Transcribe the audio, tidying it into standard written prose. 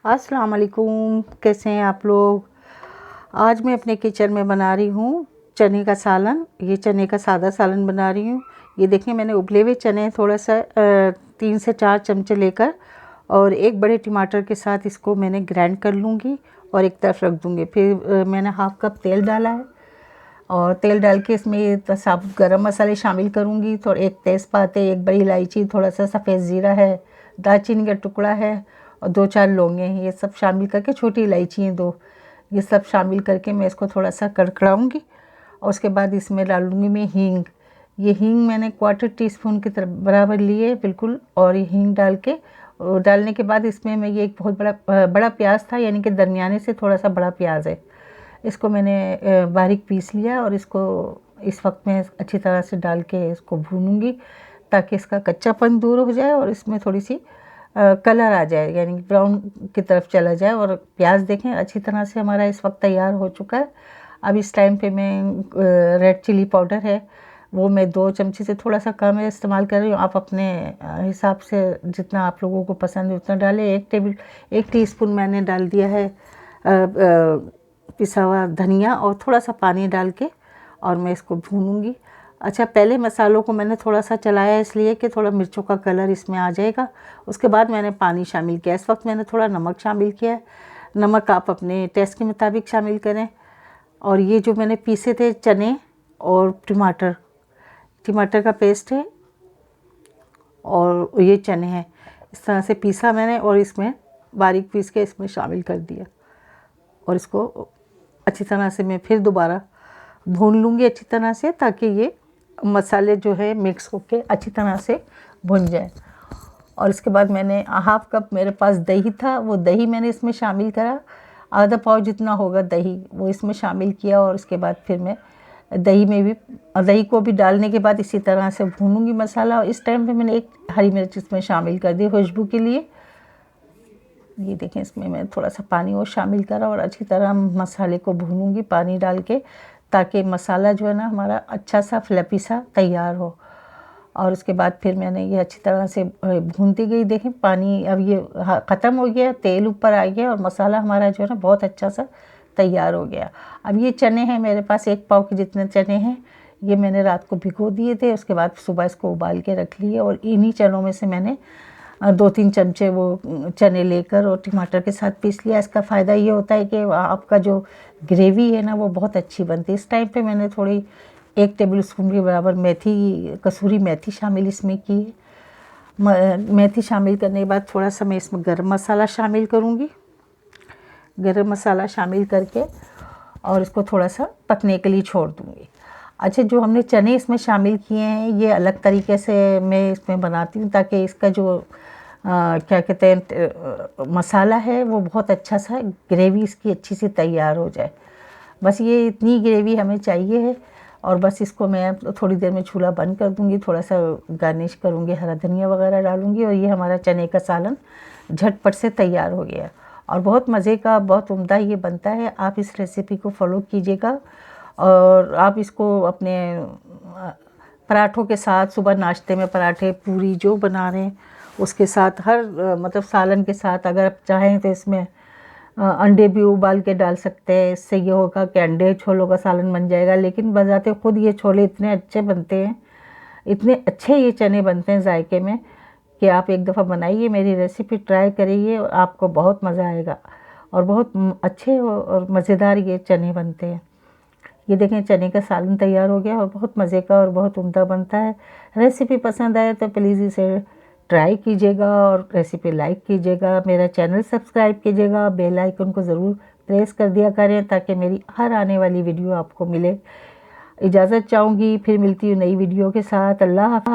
अस्सलाम वालेकुम, कैसे हैं आप लोग। आज मैं अपने किचन में बना रही हूँ चने का सालन। ये चने का सादा सालन बना रही हूँ। ये देखिए, मैंने उबले हुए चने थोड़ा सा 3 से 4 चमचे लेकर और एक बड़े टमाटर के साथ इसको मैंने ग्राइंड कर लूँगी और एक तरफ रख दूँगी। फिर मैंने हाफ़ कप तेल डाला है और तेल डाल के इसमें साबुत गरम मसाले शामिल करूँगी। तो एक तेज़पात है, एक बड़ी इलायची, थोड़ा सा सफ़ेद ज़ीरा है, दालचीनी का टुकड़ा है और 2-4 लौंगे हैं। ये सब शामिल करके, छोटी इलायची हैं 2, ये सब शामिल करके मैं इसको थोड़ा सा कड़कड़ाऊँगी। और उसके बाद इसमें डालूँगी मैं हींग। ये हींग मैंने 1/4 टीस्पून की तरफ बराबर लिए है बिल्कुल। और ये हींग डालने के बाद इसमें मैं ये एक बहुत बड़ा प्याज था, यानी कि दरमियाने से थोड़ा सा बड़ा प्याज है, इसको मैंने बारीक पीस लिया और इसको इस वक्त मैं अच्छी तरह से डाल के इसको भूनूंगी ताकि इसका कच्चापन दूर हो जाए और इसमें थोड़ी सी कलर आ जाए, यानी ब्राउन की तरफ चला जाए। और प्याज देखें अच्छी तरह से हमारा इस वक्त तैयार हो चुका है। अब इस टाइम पे मैं रेड चिली पाउडर है वो मैं 2 चमचे से थोड़ा सा कम है इस्तेमाल कर रही हूँ। आप अपने हिसाब से जितना आप लोगों को पसंद है उतना डालें। 1 टीस्पून मैंने डाल दिया है पिसा हुआ धनिया और थोड़ा सा पानी डाल के और मैं इसको भूनूंगी। अच्छा, पहले मसालों को मैंने थोड़ा सा चलाया इसलिए कि थोड़ा मिर्चों का कलर इसमें आ जाएगा। उसके बाद मैंने पानी शामिल किया। इस वक्त मैंने थोड़ा नमक शामिल किया है। नमक आप अपने टेस्ट के मुताबिक शामिल करें। और ये जो मैंने पीसे थे चने और टमाटर का पेस्ट है और ये चने हैं, इस तरह से पीसा मैंने और इसमें बारीक पीस के इसमें शामिल कर दिया। और इसको अच्छी तरह से मैं फिर दोबारा भून लूँगी अच्छी तरह से, ताकि ये मसाले जो है मिक्स होके अच्छी तरह से भुन जाए। और इसके बाद मैंने हाफ़ कप मेरे पास दही था, वो दही मैंने इसमें शामिल करा। आधा पाव जितना होगा दही वो इसमें शामिल किया। और उसके बाद फिर मैं दही को भी डालने के बाद इसी तरह से भूनूंगी मसाला। और इस टाइम पे मैंने एक हरी मिर्च इसमें शामिल कर दी खुशबू के लिए। ये देखें, इसमें मैं थोड़ा सा पानी और शामिल करा और अच्छी तरह मसाले को भूनूंगी पानी डाल के, ताकि मसाला जो है ना हमारा अच्छा सा फ्लफी सा तैयार हो। और उसके बाद फिर मैंने ये अच्छी तरह से भूनती गई। देखें, पानी अब ये ख़त्म हो गया, तेल ऊपर आ गया और मसाला हमारा जो है ना बहुत अच्छा सा तैयार हो गया। अब ये चने हैं मेरे पास 1 पाव के जितने चने हैं, ये मैंने रात को भिगो दिए थे। उसके बाद सुबह इसको उबाल के रख लिए और इन्हीं चनों में से मैंने 2-3 चमचे वो चने लेकर और टमाटर के साथ पीस लिया। इसका फ़ायदा ये होता है कि आपका जो ग्रेवी है ना वो बहुत अच्छी बनती है। इस टाइम पे मैंने थोड़ी 1 टेबल स्पून के बराबर कसूरी मेथी शामिल इसमें की। मेथी शामिल करने के बाद थोड़ा सा मैं इसमें गरम मसाला शामिल करूँगी। गरम मसाला शामिल करके और इसको थोड़ा सा पकने के लिए छोड़ दूँगी। अच्छा, जो हमने चने इसमें शामिल किए हैं ये अलग तरीके से मैं इसमें बनाती हूँ, ताकि इसका जो क्या कहते हैं मसाला है वो बहुत अच्छा सा ग्रेवी इसकी अच्छी सी तैयार हो जाए। बस ये इतनी ग्रेवी हमें चाहिए है। और बस इसको मैं थोड़ी देर में चूल्हा बंद कर दूँगी, थोड़ा सा गार्निश करूँगी, हरा धनिया वगैरह डालूँगी और ये हमारा चने का सालन झटपट से तैयार हो गया और बहुत मज़े का, बहुत उम्दा ये बनता है। आप इस रेसिपी को फॉलो कीजिएगा और आप इसको अपने पराठों के साथ, सुबह नाश्ते में पराठे पूरी जो बना रहे हैं उसके साथ, हर मतलब सालन के साथ अगर आप चाहें तो इसमें अंडे भी उबाल के डाल सकते हैं। इससे ये होगा कि अंडे छोलों का सालन बन जाएगा। लेकिन बजाते खुद ये छोले इतने अच्छे बनते हैं, इतने अच्छे ये चने बनते हैं जायके में, कि आप एक दफ़ा बनाइए, मेरी रेसिपी ट्राई करिए और आपको बहुत मज़ा आएगा। और बहुत अच्छे और मज़ेदार ये चने बनते हैं। ये देखें, चने का सालन तैयार हो गया और बहुत मज़े का और बहुत उम्दा बनता है। रेसिपी पसंद आए तो प्लीज़ इसे ट्राई कीजिएगा और रेसिपी लाइक कीजिएगा। मेरा चैनल सब्सक्राइब कीजिएगा, बेल आइकन को ज़रूर प्रेस कर दिया करें ताकि मेरी हर आने वाली वीडियो आपको मिले। इजाज़त चाहूँगी, फिर मिलती हूँ नई वीडियो के साथ। अल्लाह हाफ़िज़।